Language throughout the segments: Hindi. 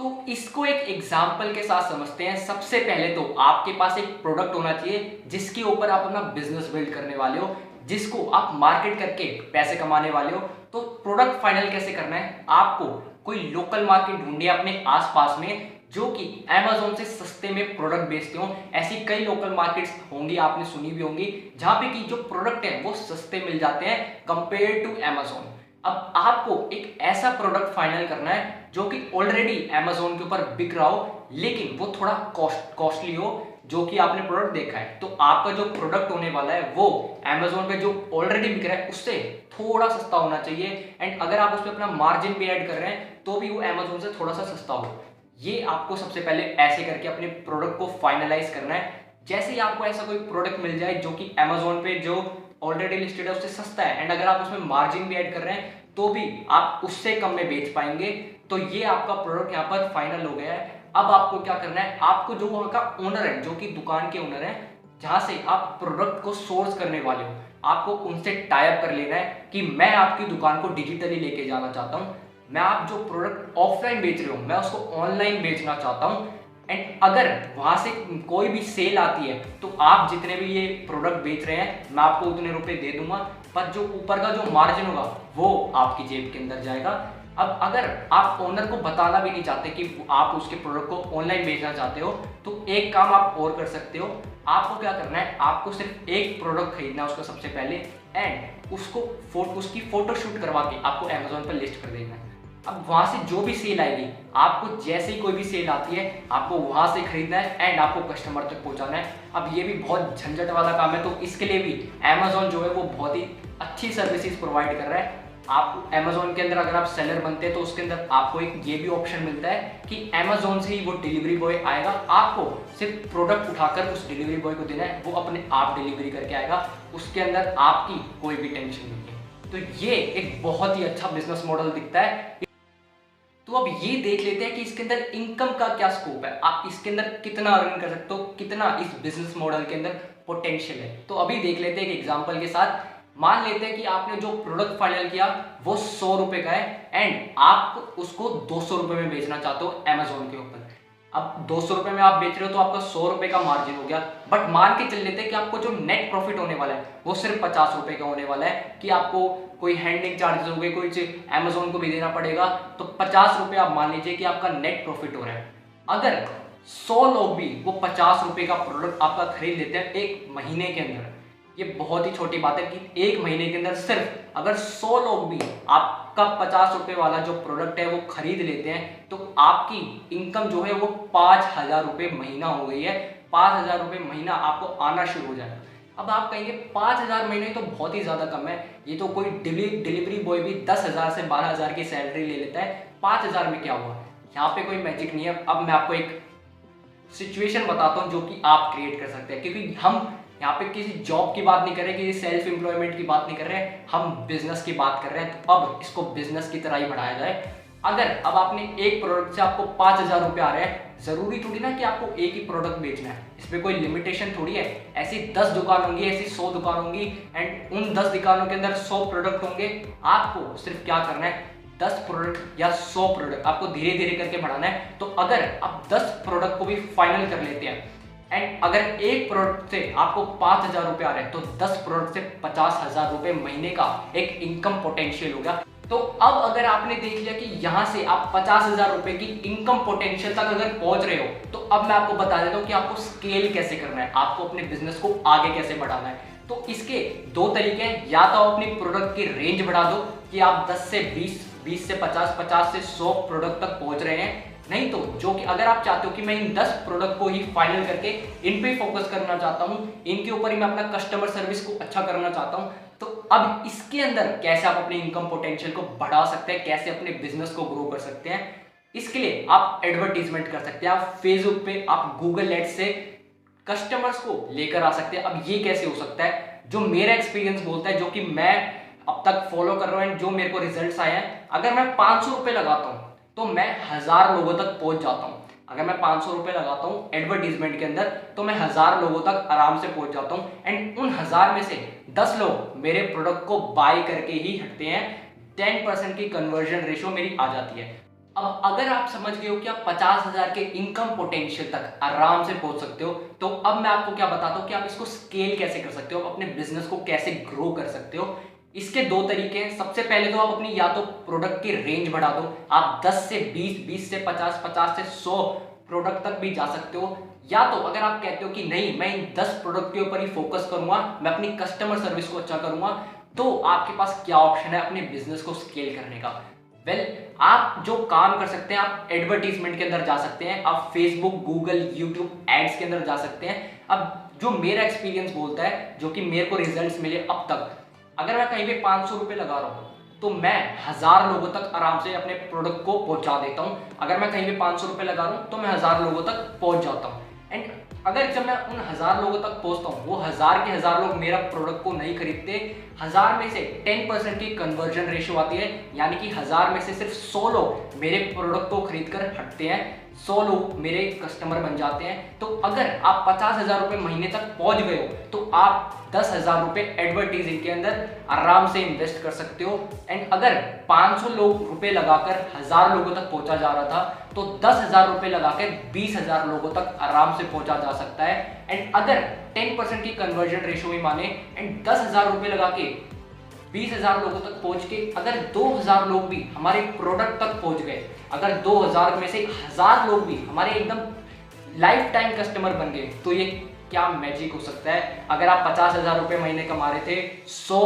तो इसको एक एग्जाम्पल के साथ समझते हैं। सबसे पहले तो आपके पास एक प्रोडक्ट होना चाहिए जिसके ऊपर आप अपना बिजनेस बिल्ड करने वाले हो, जिसको आप मार्केट करके पैसे कमाने वाले हो। तो प्रोडक्ट फाइनल कैसे करना है, आपको कोई लोकल मार्केट ढूंढिए अपने आसपास में जो कि Amazon से सस्ते में प्रोडक्ट बेचते हो। ऐसी कई लोकल मार्केट्स होंगी, आपने सुनी भी होंगी, जहां पे कि जो प्रोडक्ट है वो सस्ते मिल जाते हैं कंपेयर टू Amazon। अब आपको एक ऐसा प्रोडक्ट फाइनल करना है जो कि ऑलरेडी Amazon के ऊपर बिक रहा हो, लेकिन वो थोड़ा कॉस्टली हो, जो कि आपने प्रोडक्ट देखा है। तो आपका जो प्रोडक्ट होने वाला है वो Amazon पे जो ऑलरेडी बिक रहा है उससे थोड़ा सस्ता होना चाहिए। एंड अगर आप उस पर अपना मार्जिन भी ऐड कर रहे हैं तो भी वो Amazon से थोड़ा सा सस्ता हो। ये आपको सबसे पहले ऐसे करके अपने प्रोडक्ट को फाइनलाइज करना है। जैसे ही आपको ऐसा कोई प्रोडक्ट मिल जाए जो कि Amazon पे जो ऑलरेडी लिस्टेड है उससे सस्ता है, एंड अगर आप उसमें मार्जिन भी ऐड कर रहे हैं तो भी आप उससे कम में बेच पाएंगे, तो ये आपका प्रोडक्ट यहाँ पर फाइनल हो गया है। अब आपको क्या करना है, आपको जो वहाँ का ओनर है, जो कि दुकान के ओनर है जहाँ से आप प्रोडक्ट को सोर्स करने वाले हो, आपको उनसे टाई अप कर लेना है कि मैं आपकी दुकान को डिजिटली लेके जाना चाहता हूँ। मैं आप जो प्रोडक्ट ऑफलाइन बेच रहे हो मैं उसको ऑनलाइन बेचना चाहता हूँ। एंड अगर वहां से कोई भी सेल आती है तो आप जितने भी ये प्रोडक्ट बेच रहे हैं मैं आपको उतने रुपए दे दूंगा, पर जो ऊपर का जो मार्जिन होगा वो आपकी जेब के अंदर जाएगा। अब अगर आप ओनर को बताना भी नहीं चाहते कि आप उसके प्रोडक्ट को ऑनलाइन बेचना चाहते हो, तो एक काम आप और कर सकते हो। आपको क्या करना है, आपको सिर्फ एक प्रोडक्ट खरीदना है उसका सबसे पहले, एंड उसकी फोटो शूट करवा के आपको Amazon पर लिस्ट कर देना है। अब वहां से जो भी सेल आएगी, आपको जैसे ही कोई भी सेल आती है आपको वहां से खरीदना है एंड आपको कस्टमर तक पहुंचाना है। अब ये भी बहुत झंझट वाला काम है, तो इसके लिए भी Amazon जो है वो बहुत ही अच्छी सर्विसेज प्रोवाइड कर रहा है। आप Amazon के अंदर अगर आप सेलर बनते हैं तो उसके अंदर आपको एक ये भी ऑप्शन मिलता है कि Amazon से ही वो डिलीवरी बॉय आएगा, आपको सिर्फ प्रोडक्ट उठाकर उस डिलीवरी बॉय को देना है, वो अपने आप डिलीवरी करके आएगा। उसके अंदर आपकी कोई भी टेंशन नहीं है। तो ये एक बहुत ही अच्छा बिजनेस मॉडल दिखता है। तो अब ये देख लेते हैं कि इसके अंदर इनकम का क्या स्कोप है, आप इसके अंदर कितना अर्न कर सकते हो, कितना इस बिजनेस मॉडल के अंदर पोटेंशियल है। तो अभी देख लेते हैं एक एग्जांपल के साथ। मान लेते हैं कि आपने जो प्रोडक्ट फाइनल किया वो 100 रुपए का है एंड आप उसको 200 रुपए में बेचना चाहते हो Amazon के ऊपर। अब 200 रुपए में आप बेच रहे हो तो आपका 100 रुपए का मार्जिन हो गया, बट मान के चल लेते हैं कि आपको जो नेट प्रॉफिट होने वाला है वो सिर्फ 50 रुपए का होने वाला है, कि आपको कोई हैंडलिंग चार्जेस हो गए, कोई Amazon को भी देना पड़ेगा, तो 50 रुपए आप मान लीजिए कि आपका नेट प्रॉफिट हो रहा है। अगर 100 लोग भी वो 50 रुपए का प्रोडक्ट आपका खरीद लेते हैं एक महीने के अंदर, ये बहुत ही छोटी बात है कि एक महीने के अंदर सिर्फ अगर 100 लोग भी आपका 50 रुपए वाला जो प्रोडक्ट है वो खरीद लेते हैं, तो आपकी इनकम जो है वो 5,000 रुपए महीना हो गई है। 5,000 रुपए महीना आपको आना शुरू हो जाएगा। अब आप कहेंगे 5,000 महीने तो बहुत ही ज्यादा कम है, ये तो कोई डिलीवरी बॉय भी 10,000 से 12,000 की सैलरी ले लेता है, 5,000 में क्या हुआ। यहाँ पे कोई मैजिक नहीं है। अब मैं आपको एक सिचुएशन बताता हूँ जो कि आप क्रिएट कर सकते हैं, क्योंकि हम यहाँ पे किसी जॉब की बात नहीं कर रहे, किसी सेल्फ एम्प्लॉयमेंट की बात नहीं कर रहे हैं, हम बिजनेस की बात कर रहे हैं। तो अब इसको बिजनेस की तरह ही बढ़ाया जाए। अगर अब आपने एक प्रोडक्ट से आपको 5,000 रुपए आ रहे हैं, जरूरी थोड़ी ना कि आपको एक ही प्रोडक्ट बेचना है, इसमें कोई लिमिटेशन थोड़ी है। ऐसी 10 दुकान होंगी, ऐसी 100 दुकान होंगी, एंड उन 10 दुकानों के अंदर 100 प्रोडक्ट होंगे। आपको सिर्फ क्या करना है, 10 प्रोडक्ट या 100 प्रोडक्ट आपको धीरे धीरे करके बढ़ाना है। तो अगर आप 10 प्रोडक्ट को भी फाइनल कर लेते हैं एंड अगर एक प्रोडक्ट से आपको 5,000 रुपए आ रहे हैं, तो 10 प्रोडक्ट से 50,000 रुपए महीने का एक इनकम पोटेंशियल होगा। तो अब अगर आपने देख लिया कि यहाँ से आप 50,000 रुपए की इनकम पोटेंशियल तक अगर पहुंच रहे हो, तो अब मैं आपको बता देता हूँ कि आपको स्केल कैसे करना है, आपको अपने बिजनेस को आगे कैसे बढ़ाना है। तो इसके दो तरीके हैं, या तो अपनी प्रोडक्ट की रेंज बढ़ा दो कि आप 10 से 20, 20 से 50, 50 से 100 प्रोडक्ट तक पहुंच रहे हैं। नहीं तो जो कि अगर आप चाहते हो कि मैं इन 10 प्रोडक्ट को ही फाइनल करके इन पे फोकस करना चाहता हूं, इनके ऊपर ही मैं अपना कस्टमर सर्विस को अच्छा करना चाहता हूं, तो अब इसके अंदर कैसे आप अपने इनकम पोटेंशियल को बढ़ा सकते हैं, कैसे अपने बिजनेस को ग्रो कर सकते हैं। इसके लिए आप एडवर्टीजमेंट कर सकते हैं, आप फेसबुक पे, आप गूगल एड्स से कस्टमर्स को लेकर आ सकते हैं। अब ये कैसे हो सकता है, जो मेरा एक्सपीरियंस बोलता है, जो कि मैं अब तक फॉलो कर रहा हूं, जो मेरे को रिजल्ट्स आए हैं, अगर मैं 500 रुपए लगाता हूं तो मैं 1000 लोगों तक पहुंच जाता हूं। अगर मैं 500 रुपए लगाता हूं एडवर्टीजमेंट के अंदर, तो मैं 1000 लोगों तक आराम से पहुंच जाता हूं, एंड उन 1000 में से 10 लोग मेरे प्रोडक्ट को बाय करके ही हटते हैं। 10% की कन्वर्जन रेशियो मेरी आ जाती है। अब अगर आप समझ गए हो कि आप 50,000 के इनकम पोटेंशियल तक आराम से पहुंच सकते हो, तो अब मैं आपको क्या बताता हूं कि आप इसको स्केल कैसे कर सकते हो, अपने बिजनेस को कैसे ग्रो कर सकते हो। इसके दो तरीके हैं। सबसे पहले तो आप अपनी या तो प्रोडक्ट की रेंज बढ़ा दो, आप 10 से 20, 20 से 50, 50 से 100 प्रोडक्ट तक भी जा सकते हो। या तो अगर आप कहते हो कि नहीं, मैं इन 10 प्रोडक्ट के ऊपर ही फोकस करूंगा, मैं अपनी कस्टमर सर्विस को अच्छा करूंगा, तो आपके पास क्या ऑप्शन है अपने बिजनेस को स्केल करने का। आप जो काम कर सकते हैं, आप एडवर्टीजमेंट के अंदर जा सकते हैं, आप फेसबुक, गूगल, यूट्यूब एड्स के अंदर जा सकते हैं। अब जो मेरा एक्सपीरियंस बोलता है, जो कि मेरे को रिजल्ट्स मिले अब तक, अगर मैं कहीं पे 500 रुपए लगा रहा हूँ तो मैं 1000 लोगों तक आराम से अपने प्रोडक्ट को पहुंचा देता हूँ। अगर मैं कहीं पे 500 रुपए लगा रहा हूँ तो मैं 1000 लोगों तक पहुंच जाता हूँ। एंड अगर जब मैं उन 1000 लोगों तक पहुंचता हूँ, वो 1000 के 1000 लोग मेरा प्रोडक्ट को नहीं खरीदते, 1000 में से 10% की कन्वर्जन रेशियो आती है, यानी कि 1000 में से सिर्फ 100 लोग मेरे प्रोडक्ट को खरीद कर हटते हैं, 100 लोग मेरे कस्टमर बन जाते हैं। तो अगर आप 50,000 रुपए महीने तक पहुंच गए हो तो आप 10,000 रुपए एडवर्टीजिंग के अंदर आराम से इन्वेस्ट कर सकते हो। एंड अगर 500 लोग रुपए लगाकर 1000 लोगों तक पहुंचा जा रहा था, तो 10,000 रुपए लगाकर 20,000 लोगों तक आराम से पहुंचा जा सकता है। एंड अगर 10% की कन्वर्जन रेशियो भी माने एंड 10,000 रुपए लगा के 20,000 लोगों तक पहुंच के अगर 2,000 लोग भी हमारे प्रोडक्ट तक पहुंच गए, अगर 2,000 में से 1,000 लोग भी हमारे एकदम लाइफ टाइम कस्टमर बन गए, तो ये क्या मैजिक हो सकता है। अगर आप 50,000 रुपए महीने कमा रहे थे 100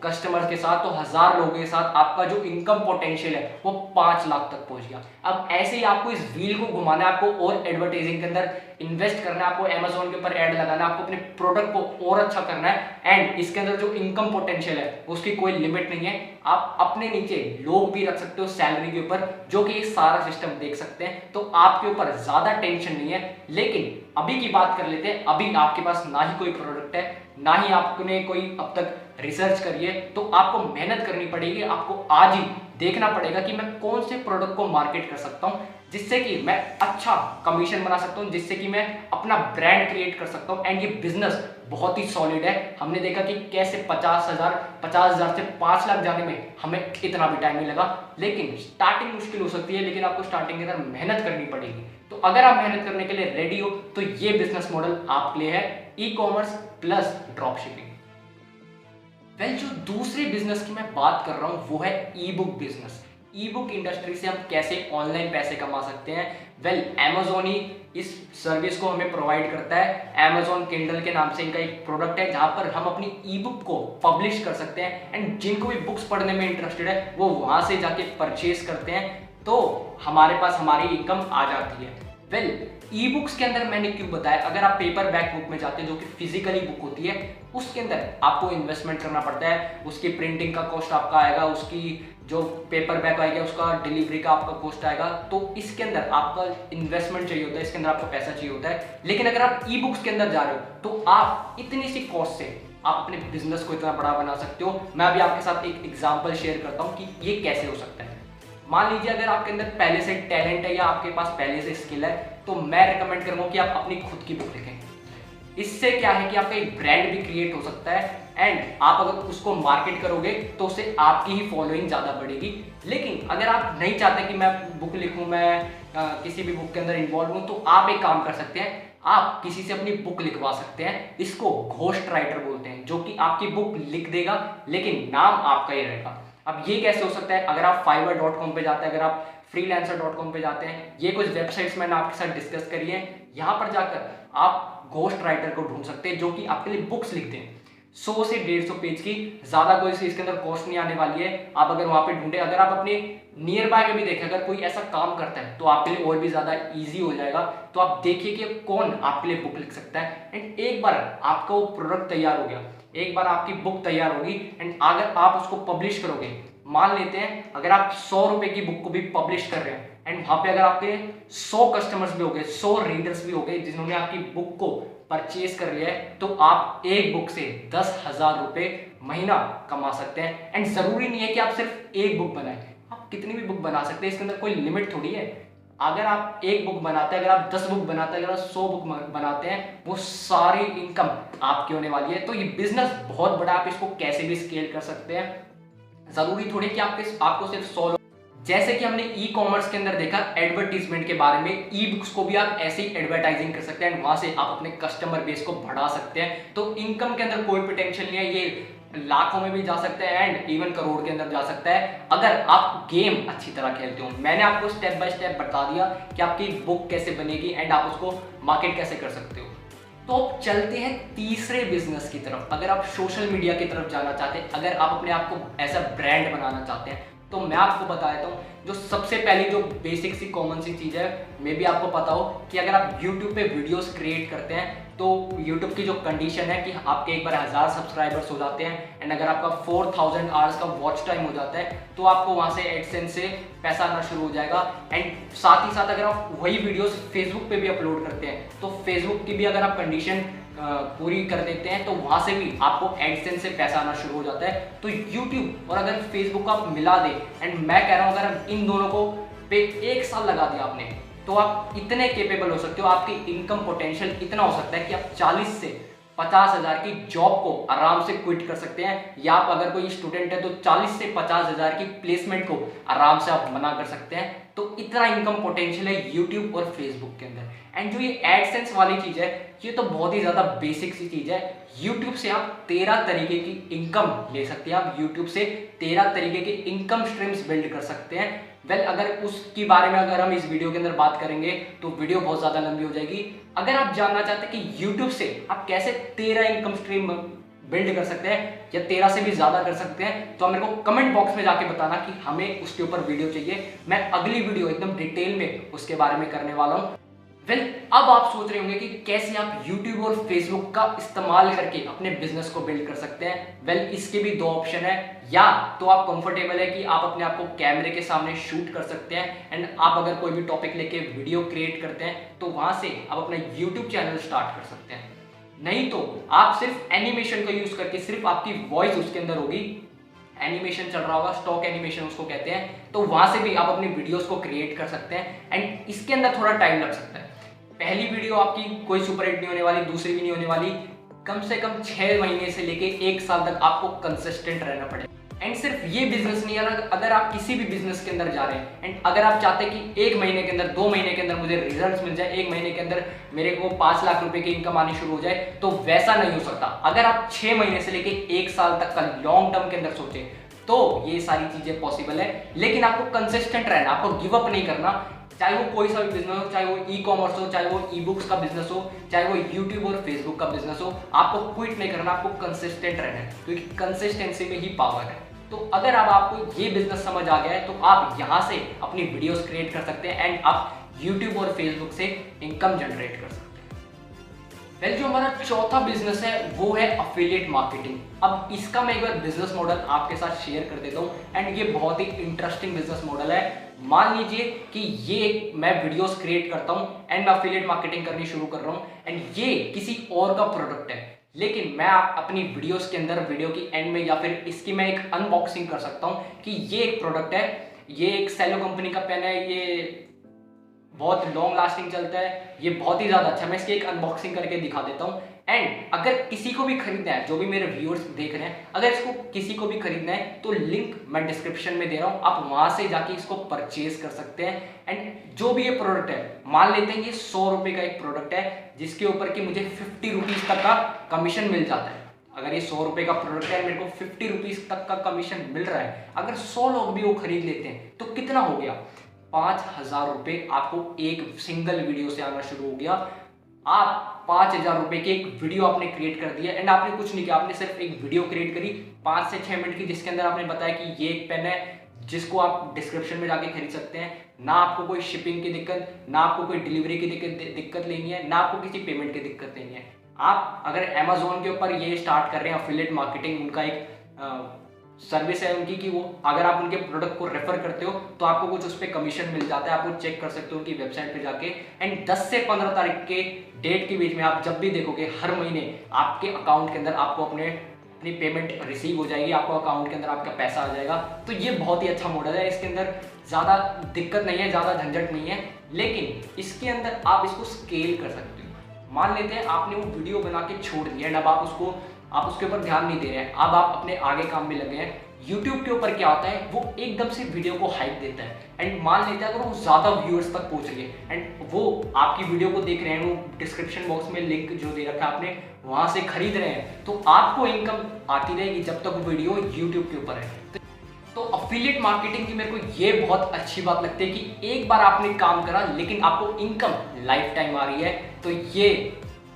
कस्टमर के साथ, तो 1000 लोगों के साथ आपका जो इनकम पोटेंशियल है वो 5 लाख तक पहुंच गया। अब ऐसे ही आपको इस व्हील को घुमाना है, आपको और एडवर्टाइजिंग के अंदर इन्वेस्ट करना है, आपको Amazon के ऊपर ऐड लगाना है, आपको अपने प्रोडक्ट को और अच्छा करना है। एंड इसके अंदर जो इनकम पोटेंशियल है उसकी कोई लिमिट नहीं है। आप अपने नीचे लोग भी रख सकते हो सैलरी के ऊपर, जो कि ये सारा सिस्टम देख सकते हैं, तो आपके ऊपर ज्यादा टेंशन नहीं है। लेकिन अभी की बात कर लेते हैं। अभी आपके पास ना ही कोई प्रोडक्ट है, ना ही आपने कोई अब तक रिसर्च करी है, तो आपको मेहनत करनी पड़ेगी। आपको आज ही देखना पड़ेगा कि मैं कौन से प्रोडक्ट को मार्केट कर सकता हूं जिससे कि मैं अच्छा कमीशन बना सकता हूं, जिससे कि मैं अपना ब्रांड क्रिएट कर सकता हूं। एंड ये बिजनेस बहुत ही सॉलिड है। हमने देखा कि कैसे 50,000 से 5 लाख जाने में हमें इतना भी टाइम नहीं लगा। लेकिन स्टार्टिंग मुश्किल हो सकती है, लेकिन आपको स्टार्टिंग के अंदर मेहनत करनी पड़ेगी। तो अगर आप मेहनत करने के लिए रेडी हो तो ये बिजनेस मॉडल आपके लिए है, ई-कॉमर्स प्लस ड्रॉप शिपिंग। जो दूसरे बिजनेस की मैं बात कर रहा हूं वो है ई बुक बिजनेस। ई बुक इंडस्ट्री से हम कैसे ऑनलाइन पैसे कमा सकते हैं। Amazon ही इस सर्विस को हमें प्रोवाइड करता है। Amazon Kindle के नाम से इनका एक प्रोडक्ट है जहां पर हम अपनी ई बुक को पब्लिश कर सकते हैं। एंड जिनको भी बुक्स पढ़ने में इंटरेस्टेड है वो वहां से जाके परचेज करते हैं, तो हमारे पास हमारी इनकम आ जाती है। ई बुक्स के अंदर मैंने क्यों बताया, अगर आप पेपर बैक बुक में जाते हैं जो कि फिजिकली बुक होती है, उसके अंदर आपको इन्वेस्टमेंट करना पड़ता है। उसकी प्रिंटिंग का कॉस्ट आपका आएगा, उसकी जो पेपर बैक आएगा उसका डिलीवरी का आपका कॉस्ट आएगा। तो इसके अंदर आपका इन्वेस्टमेंट चाहिए होता है, इसके अंदर आपको पैसा चाहिए होता है। लेकिन अगर आप ई बुक्स के अंदर जा रहे हो तो आप इतनी सी कॉस्ट से आप अपने बिजनेस को इतना बड़ा बना सकते हो। मैं अभी आपके साथ एक एग्जाम्पल शेयर करता हूँ कि ये कैसे हो सकता है। मान लीजिए अगर आपके अंदर पहले से टैलेंट है या आपके पास पहले से स्किल है, तो मैं रिकमेंड करूंगा कि आप अपनी खुद की बुक लिखें। इससे क्या है कि आपका एक ब्रांड भी क्रिएट हो सकता है। एंड आप अगर उसको मार्केट करोगे तो उससे आपकी ही फॉलोइंग ज़्यादा बढ़ेगी। लेकिन अगर आप नहीं चाहते कि मैं बुक लिखूं, मैं किसी भी बुक के अंदर इन्वॉल्व हूं, तो आप एक काम कर सकते हैं, आप किसी से अपनी बुक लिखवा सकते हैं। इसको घोस्ट राइटर बोलते हैं, जो कि आपकी बुक लिख देगा लेकिन नाम आपका ही रहेगा। अब ये कैसे हो सकता है, अगर आप fiverr.com पे जाते हैं, अगर आप freelancer.com पे जाते हैं, ये कुछ वेबसाइट्स मैंने आपके साथ डिस्कस करी है। यहाँ पर जाकर आप घोस्ट राइटर को ढूंढ सकते हैं जो कि आपके लिए बुक्स लिखते हैं 100 से 150 पेज की, ज़्यादा कोई इसके अंदर कॉस्ट नहीं आने वाली है। आप अगर वहाँ पे ढूंढे, अगर आप अपने नियर बाय में भी देखें, अगर कोई ऐसा काम करता है तो आपके लिए और भी ज़्यादा ईजी हो जाएगा। तो आप देखिए कि कौन आपके लिए बुक लिख सकता है। एंड एक बार आपका वो प्रोडक्ट तैयार हो गया, एक बार आपकी बुक तैयार होगी, एंड अगर आप उसको पब्लिश करोगे, मान लेते हैं अगर आप 100 रुपए की बुक को भी पब्लिश कर रहे हैं, एंड वहां पे अगर आपके 100 कस्टमर्स भी हो गए, 100 रीडर्स भी हो गए जिन्होंने आपकी बुक को परचेज कर लिया है, तो आप एक बुक से 10,000 रुपए महीना कमा सकते हैं। एंड जरूरी नहीं है कि आप सिर्फ एक बुक बनाएं, आप कितनी भी बुक बना सकते हैं, इसके अंदर कोई लिमिट थोड़ी है। अगर आप एक बुक बनाते हैं, अगर आप 10 बुक बनाते हैं, अगर आप 100 बुक बनाते हैं, वो सारी इनकम आपकी होने वाली है। तो ये बिजनेस बहुत बड़ा, आप इसको कैसे भी स्केल कर सकते हैं। जरूरी थोड़ी कि आपको सिर्फ 100 जैसे कि हमने ई कॉमर्स के अंदर देखा एडवर्टीजमेंट के बारे में, ई बुक्स को भी आप ऐसे ही एडवर्टाइजिंग कर सकते हैं, वहां से आप अपने कस्टमर बेस को बढ़ा सकते हैं। तो इनकम के अंदर कोई पोटेंशियल नहीं है, ये लाखों में भी जा सकता है एंड इवन करोड़ के अंदर जा सकता है अगर आप गेम अच्छी तरह खेलते हो। मैंने आपको स्टेप बाय स्टेप बता दिया कि आपकी बुक कैसे बनेगी एंड आप उसको मार्केट कैसे कर सकते हो। तो अब चलते हैं तीसरे बिजनेस की तरफ। अगर आप सोशल मीडिया की तरफ जाना चाहते हैं, अगर आप अपने आप को एज अ ब्रांड बनाना चाहते हैं, तो मैं आपको बता देता हूँ जो सबसे पहली जो बेसिक सी कॉमन सी चीज़ है, मे भी आपको पता हो कि अगर आप YouTube पे वीडियोस क्रिएट करते हैं तो YouTube की जो कंडीशन है कि आपके एक बार 1000 सब्सक्राइबर्स हो जाते हैं एंड अगर आपका 4000 आवर्स का वॉच टाइम हो जाता है तो आपको वहाँ से एडसेंस से पैसा आना शुरू हो जाएगा। एंड साथ ही साथ अगर आप वही वीडियोस फेसबुक पे भी अपलोड करते हैं तो फेसबुक की भी अगर आप कंडीशन पूरी कर देते हैं तो वहां से भी आपको एडसेंस से पैसा आना शुरू हो जाता है। तो YouTube और अगर फेसबुक को आप मिला दें, एंड मैं कह रहा हूं अगर इन दोनों को पे 1 साल लगा दिया आपने, तो आप इतने केपेबल हो सकते हो, आपकी इनकम पोटेंशियल इतना हो सकता है कि आप 40 से 50,000 की जॉब को आराम से क्विट कर सकते हैं, या आप अगर कोई स्टूडेंट है तो 40 से 50,000 की प्लेसमेंट को आराम से आप बना कर सकते हैं। तो इतना इनकम पोटेंशियल है YouTube और Facebook के अंदर। एंड जो ये एडसेंस वाली चीज है, ये तो बहुत ही ज्यादा बेसिक सी चीज है। YouTube से आप 13 तरीके की इनकम ले सकते हैं, आप YouTube से 13 तरीके के इनकम स्ट्रीम्स बिल्ड कर सकते हैं। अगर उसके बारे में अगर हम इस वीडियो के अंदर बात करेंगे तो वीडियो बहुत ज्यादा लंबी हो जाएगी। अगर आप जानना चाहते हैं कि YouTube से आप कैसे 13 इनकम स्ट्रीम बिल्ड कर सकते हैं या 13 से भी ज्यादा कर सकते हैं, तो मेरे को कमेंट बॉक्स में जाके बताना कि हमें उसके ऊपर वीडियो चाहिए। मैं अगली वीडियो एकदम डिटेल में उसके बारे में करने वाला हूँ। अब आप सोच रहे होंगे कि कैसे आप YouTube और Facebook का इस्तेमाल करके अपने बिजनेस को बिल्ड कर सकते हैं। इसके भी 2 ऑप्शन है, या तो आप कंफर्टेबल है कि आप अपने आप को कैमरे के सामने शूट कर सकते हैं एंड आप अगर कोई भी टॉपिक लेके वीडियो क्रिएट करते हैं तो वहां से आप अपना YouTube चैनल स्टार्ट कर सकते हैं। नहीं तो आप सिर्फ एनिमेशन का यूज करके सिर्फ आपकी वॉइस उसके अंदर होगी, एनिमेशन चल रहा होगा, स्टॉक एनिमेशन उसको कहते हैं, तो वहां से भी आप अपनी वीडियोस को क्रिएट कर सकते हैं। एंड इसके अंदर थोड़ा टाइम लग सकता है। पहली वीडियो आपकी कोई सुपर हिट नहीं होने वाली, दूसरी भी नहीं होने वाली, कम से कम 6 महीने से लेके 1 साल तक आपको कंसिस्टेंट रहना पड़ेगा। एंड सिर्फ ये बिजनेस नहीं है, अगर आप किसी भी बिजनेस के अंदर जा रहे हैं एंड अगर आप चाहते हैं कि 1 महीने के अंदर, 2 महीने के अंदर मुझे रिजल्ट्स मिल जाए, 1 महीने के अंदर मेरे को 5 लाख रुपए की इनकम आनी शुरू हो जाए, तो वैसा नहीं हो सकता। अगर आप 6 महीने से लेके 1 साल तक का लॉन्ग टर्म के अंदर सोचे तो ये सारी चीजें पॉसिबल है। लेकिन आपको कंसिस्टेंट रहना, आपको गिव अप नहीं करना, चाहे वो कोई सा भी बिजनेस हो, चाहे वो ई कॉमर्स हो, चाहे वो ई बुक्स का बिजनेस हो, चाहे वो यूट्यूब और फेसबुक का बिजनेस हो, आपको क्विट नहीं करना, आपको कंसिस्टेंट रहना है, क्योंकि कंसिस्टेंसी में ही पावर है। तो अगर अब आपको ये बिजनेस समझ आ गया है तो आप यहाँ से अपनी वीडियोस क्रिएट कर सकते हैं एंड आप यूट्यूब और फेसबुक से इनकम जनरेट कर सकते हैं। जो हमारा चौथा बिजनेस है वो है अफिलिएट मार्केटिंग। अब इसका मैं एक बार बिजनेस मॉडल आपके साथ शेयर कर देता हूँ एंड ये बहुत ही इंटरेस्टिंग बिजनेस मॉडल है। मान लीजिए कि ये मैं वीडियोस क्रिएट करता हूँ एंड मैं अफिलिएट मार्केटिंग करनी शुरू कर रहा हूँ एंड ये किसी और का प्रोडक्ट है, लेकिन मैं अपनी वीडियोस के अंदर वीडियो की एंड में या फिर इसकी मैं एक अनबॉक्सिंग कर सकता हूँ कि ये एक प्रोडक्ट है, ये एक सेलो कंपनी का पेन है, ये बहुत लॉन्ग लास्टिंग चलता है, ये बहुत ही ज्यादा अच्छा है। मैं इसकी एक अनबॉक्सिंग करके दिखा देता हूँ एंड अगर किसी को भी खरीदना है, जो भी मेरे व्यूअर्स देख रहे हैं, अगर इसको किसी को भी खरीदना है तो लिंक मैं डिस्क्रिप्शन में दे रहा हूँ, आप वहां से जाके इसको परचेज कर सकते हैं। एंड जो भी ये प्रोडक्ट है, मान लेते हैं ये 100 रुपए का एक प्रोडक्ट है जिसके ऊपर कि मुझे 50 रुपीज तक का कमीशन मिल जाता है। अगर ये 100 रुपए का प्रोडक्ट है, मेरे को 50 रुपीज तक का कमीशन मिल रहा है, अगर 100 लोग भी वो खरीद लेते हैं तो कितना हो गया, 5,000 रुपए आपको एक सिंगल वीडियो से आना शुरू हो गया। आप 5,000 रुपए की एक वीडियो आपने क्रिएट कर दिया एंड आपने कुछ नहीं किया, आपने सिर्फ एक वीडियो क्रिएट करी 5 से 6 मिनट की, जिसके अंदर आपने बताया कि ये एक पेन है जिसको आप डिस्क्रिप्शन में जाके खरीद सकते हैं। ना आपको कोई शिपिंग की दिक्कत, ना आपको कोई डिलीवरी की दिक्कत लेनी है, ना आपको किसी पेमेंट की दिक्कत लेनी है। आप अगर अमेजोन के ऊपर ये स्टार्ट कर रहे हैं अफिलिएट मार्केटिंग, उनका एक सर्विस है उनकी कि वो अगर आप उनके प्रोडक्ट को रेफर करते हो तो आपको कुछ उस पर कमीशन मिल जाता है, आप वो चेक कर सकते हो उनकी वेबसाइट पे जाके। एंड 10 से 15 तारीख के डेट के बीच में आप जब भी देखोगे हर महीने आपके अकाउंट के अंदर आपको अपनी पेमेंट रिसीव हो जाएगी, आपको अकाउंट के अंदर आपका पैसा आ जाएगा। तो ये बहुत ही अच्छा मॉडल है, इसके अंदर ज़्यादा दिक्कत नहीं है, ज़्यादा झंझट नहीं है, लेकिन इसके अंदर आप इसको स्केल कर सकते हो। मान लेते हैं आपने वो वीडियो बना के छोड़ दिया एंड अब आप उसके ऊपर ध्यान नहीं दे रहे हैं, अब आप अपने आगे काम में लगे हैं, YouTube के ऊपर क्या होता है, वो एकदम से वीडियो को हाइप देता है एंड मान लेता है अगर वो ज़्यादा व्यूअर्स तक पहुंच रही है एंड वो आपकी वीडियो को देख रहे हैं, वो डिस्क्रिप्शन बॉक्स में लिंक जो दे रखा है आपने वहाँ से खरीद रहे हैं, तो आपको इनकम आती रहेगी जब तक वो वीडियो YouTube के ऊपर है। तो अफिलिएट मार्केटिंग की मेरे को ये बहुत अच्छी बात लगती है कि एक बार आपने काम करा लेकिन आपको इनकम लाइफ टाइम आ रही है, तो ये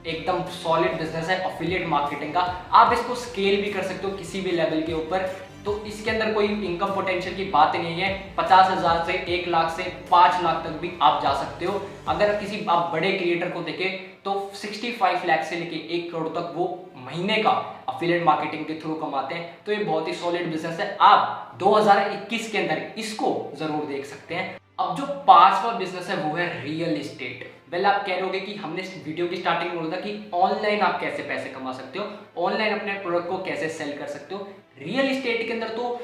एकदम सॉलिड बिजनेस है अफिलिएट मार्केटिंग का। आप इसको स्केल भी कर सकते हो किसी भी लेवल के ऊपर, तो इसके अंदर कोई इनकम पोटेंशियल की बात नहीं है। 50,000 से 1 लाख से 5 लाख तक भी आप जा सकते हो। अगर किसी आप बड़े क्रिएटर को देखें तो 65 लाख से लेके 1 करोड़ तक वो महीने का अफिलिएट मार्केटिंग के थ्रू कमाते हैं। तो ये बहुत ही सॉलिड बिजनेस है, आप 2021 के अंदर इसको जरूर देख सकते हैं। अब जो 5वां बिजनेस है वो है रियल एस्टेट। वेल आप कह रहे कि हमने इस वीडियो की स्टार्टिंग में बोला था कि ऑनलाइन आप कैसे पैसे कमा सकते हो, ऑनलाइन अपने प्रोडक्ट को कैसे सेल कर सकते हो। रियल एस्टेट के अंदर तो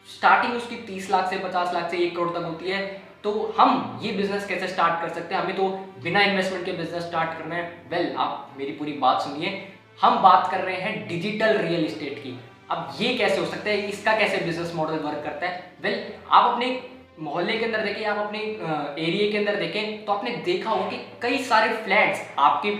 स्टार्टिंग उसकी 30 लाख से 50 लाख से 1 करोड़ तक होती है। तो हम ये बिजनेस कैसे स्टार्ट कर सकते हैं, हमें तो बिना इन्वेस्टमेंट के बिजनेस स्टार्ट करना है। वेल आप मेरी पूरी बात सुनिए, हम बात कर रहे हैं डिजिटल रियल एस्टेट की। अब ये कैसे हो सकता है, इसका कैसे बिजनेस मॉडल वर्क करता है। वेल आप अपने मोहल्ले के अंदर देखें, आप अपने एरिया के अंदर देखें तो आपने देखा होगा कि कई सारे फ्लैट्स आपकी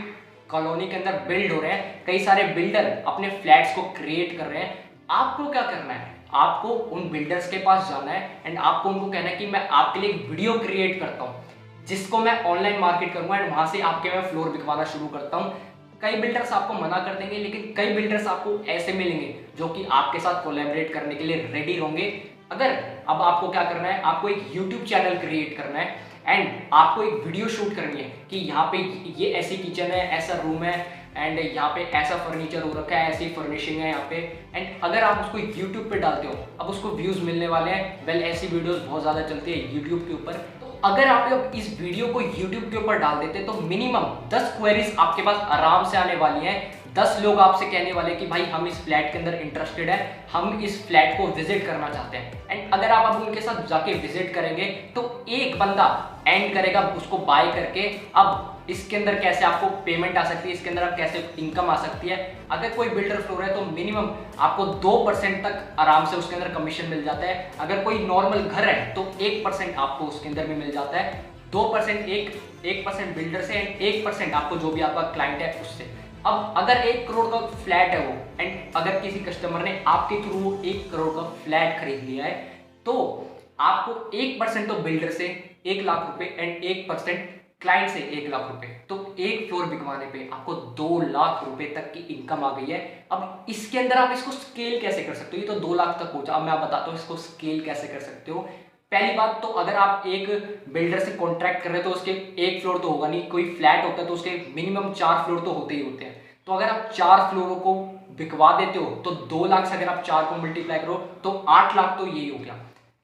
कॉलोनी के अंदर बिल्ड हो रहे हैं, कई सारे बिल्डर अपने फ्लैट्स को क्रिएट कर रहे हैं। आपको क्या करना है, आपको उन बिल्डर्स के पास जाना है एंड आपको उनको कहना है कि मैं आपके लिए एक वीडियो क्रिएट करता हूँ जिसको मैं ऑनलाइन मार्केट करूंगा एंड वहां से आपके मैं फ्लोर बिकवाना शुरू करता हूँ। कई बिल्डर्स आपको मना कर देंगे, लेकिन कई बिल्डर्स आपको ऐसे मिलेंगे जो कि आपके साथ कोलैबोरेट करने के लिए रेडी होंगे। अगर अब आपको क्या करना है, आपको एक YouTube चैनल क्रिएट करना है एंड आपको एक वीडियो शूट करनी है कि यहाँ पे ये ऐसी किचन है, ऐसा रूम है एंड यहाँ पे ऐसा फर्नीचर हो रखा है, ऐसी फर्निशिंग है यहाँ पे। एंड अगर आप उसको YouTube पे डालते हो, अब उसको व्यूज मिलने वाले हैं। वेल ऐसी वीडियोस बहुत ज़्यादा चलती है YouTube के ऊपर। तो अगर आप इस वीडियो को YouTube के ऊपर डाल देते तो मिनिमम 10 क्वेरीज आपके पास आराम से आने वाली हैं। 10 लोग आपसे कहने वाले कि भाई हम इस फ्लैट के अंदर इंटरेस्टेड है, हम इस फ्लैट को विजिट करना चाहते हैं। एंड अगर आप अब उनके साथ जाके विजिट करेंगे तो एक बंदा एंड करेगा उसको बाय करके। अब इसके अंदर कैसे आपको पेमेंट आ सकती है, इसके अंदर आप कैसे इनकम आ सकती है। अगर कोई बिल्डर फ्लोर है तो मिनिमम आपको 2% तक आराम से उसके अंदर कमीशन मिल जाता है। अगर कोई नॉर्मल घर है तो 1% आपको उसके अंदर भी मिल जाता है। 2% 1% बिल्डर से एंड 1% आपको जो भी आपका क्लाइंट है उससे। अब अगर 1 करोड़ का फ्लैट है वो एंड अगर किसी कस्टमर ने आपके थ्रू 1 करोड़ का फ्लैट खरीद लिया है तो आपको 1% तो बिल्डर से 1 लाख रुपए एंड 1% क्लाइंट से 1 लाख रुपए, तो एक फ्लोर बिकवाने पे आपको 2 लाख रुपए तक की इनकम आ गई है। अब इसके अंदर आप इसको स्केल कैसे कर सकते हो, ये तो 2 लाख तक पहुंचा। अब मैं बताता हूँ इसको स्केल कैसे कर सकते हो। पहली बात तो अगर आप एक बिल्डर से कॉन्ट्रैक्ट कर रहे हो तो उसके 1 फ्लोर तो होगा नहीं, कोई फ्लैट होता है तो उसके मिनिमम 4 फ्लोर तो होते ही होते हैं। तो अगर आप 4 फ्लोरों को बिकवा देते हो तो 2 लाख से अगर आप 4 को मल्टीप्लाई करो तो 8 लाख तो यही हो गया।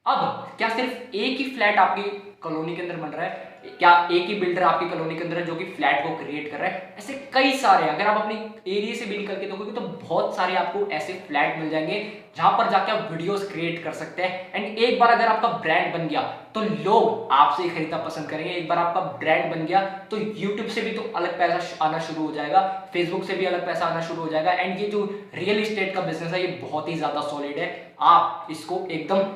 अब क्या सिर्फ एक ही फ्लैट आपकी कॉलोनी के अंदर बन रहा है, क्या एक ही बिल्डर आपकी कॉलोनी के अंदर है जो कि फ्लैट को क्रिएट कर रहा है? ऐसे कई सारे, अगर आप अपने एरिया से भी निकल के देखोगे तो बहुत सारे आपको ऐसे फ्लैट मिल जाएंगे जहां पर जाके आप वीडियोस क्रिएट कर सकते हैं। एंड एक बार अगर आपका ब्रांड बन गया तो लोग आपसे ही खरीदना पसंद करेंगे। एक बार आपका ब्रांड बन गया तो यूट्यूब से भी तो अलग पैसा आना शुरू हो जाएगा, फेसबुक से भी अलग पैसा आना शुरू हो जाएगा। एंड ये जो रियल एस्टेट का बिजनेस है ये बहुत ही ज्यादा सॉलिड है, आप इसको एकदम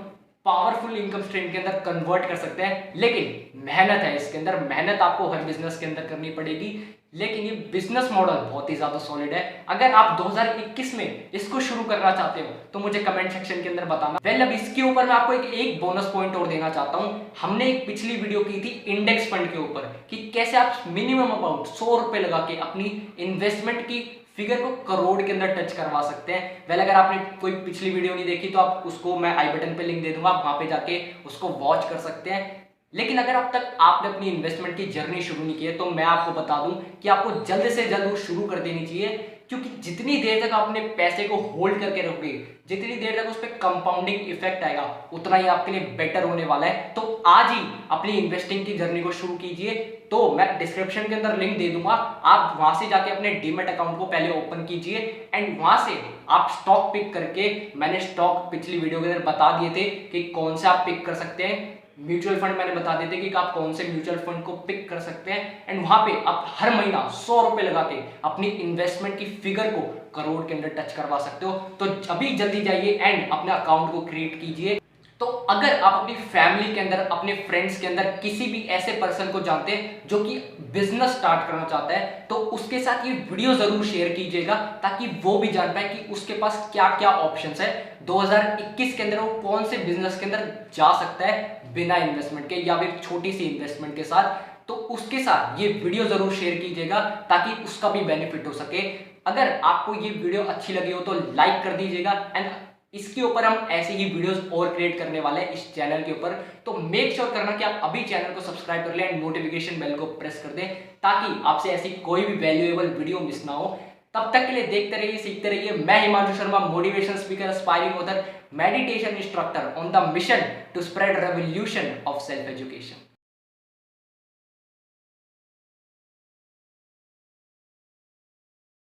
पावरफुल इनकम स्ट्रीम के अंदर कन्वर्ट कर सकते हैं। लेकिन मेहनत है इसके अंदर, मेहनत आपको हर बिजनेस के अंदर करनी पड़ेगी। लेकिन ये बिजनेस मॉडल बहुत ही ज्यादा सॉलिड है। अगर आप 2021 में इसको शुरू करना चाहते हो तो मुझे कमेंट सेक्शन के अंदर बताना। वेल अब इसके ऊपर मैं आपको एक बोनस पॉइंट और देना चाहता हूं। हमने एक पिछली वीडियो की थी इंडेक्स फंड के ऊपर कि कैसे आप मिनिमम अमाउंट 100 रुपए लगा के अपनी इन्वेस्टमेंट की फिगर को करोड़ के अंदर टच करवा सकते हैं। वेल अगर आपने कोई पिछली वीडियो नहीं देखी तो आप उसको मैं आई बटन पे लिंक दे दूंगा, आप वहां पे जाके उसको वॉच कर सकते हैं। लेकिन अगर अब तक आपने अपनी इन्वेस्टमेंट की जर्नी शुरू नहीं की है तो मैं आपको बता दूं कि आपको जल्द से जल्द वो शुरू कर देनी चाहिए, क्योंकि जितनी देर तक आपने पैसे को होल्ड करके रखोगे, जितनी देर तक उस पर कंपाउंडिंग इफेक्ट आएगा, उतना ही आपके लिए बेटर होने वाला है। तो आज ही अपनी इन्वेस्टिंग की जर्नी को शुरू कीजिए। तो मैं डिस्क्रिप्शन के अंदर लिंक दे दूंगा, आप वहां से जाके अपने डीमैट अकाउंट को पहले ओपन कीजिए एंड वहां से आप स्टॉक पिक करके, मैंने स्टॉक पिछली वीडियो के अंदर बता दिए थे कि कौन से आप पिक कर सकते हैं। म्यूचुअल फंड मैंने बता देते कि आप कौन से म्यूचुअल फंड को पिक कर सकते हैं एंड वहां पे आप हर महीना 100 रुपए लगा के अपनी इन्वेस्टमेंट की फिगर को करोड़ के अंदर टच करवा सकते हो। तो अभी जल्दी जाइए एंड अपने अकाउंट को क्रिएट कीजिए। तो अगर आप अपनी फैमिली के अंदर, अपने फ्रेंड्स के अंदर किसी भी ऐसे पर्सन को जानते हैं जो कि बिजनेस स्टार्ट करना चाहता है, तो उसके साथ ये वीडियो जरूर शेयर कीजिएगा ताकि वो भी जान पाए कि उसके पास क्या क्या ऑप्शंस है। 2021 के अंदर वो कौन से बिजनेस के अंदर जा सकता है बिना इन्वेस्टमेंट के या फिर छोटी सी इन्वेस्टमेंट के साथ। तो उसके साथ ये वीडियो जरूर शेयर कीजिएगा ताकि उसका भी बेनिफिट हो सके। अगर आपको ये वीडियो अच्छी लगी हो तो लाइक कर दीजिएगा एंड इसके ऊपर हम ऐसे ही वीडियोस और क्रिएट करने वाले हैं इस चैनल के ऊपर। तो मेक श्योर करना कि आप अभी चैनल को सब्सक्राइब कर लें एंड नोटिफिकेशन बेल को प्रेस कर दें ताकि आपसे ऐसी कोई भी वैल्यूएबल वीडियो मिस ना हो। तब तक के लिए देखते रहिए, सीखते रहिए। मैं Himanshu Sharma, motivation speaker, aspiring author, meditation instructor on the mission to spread revolution of self education.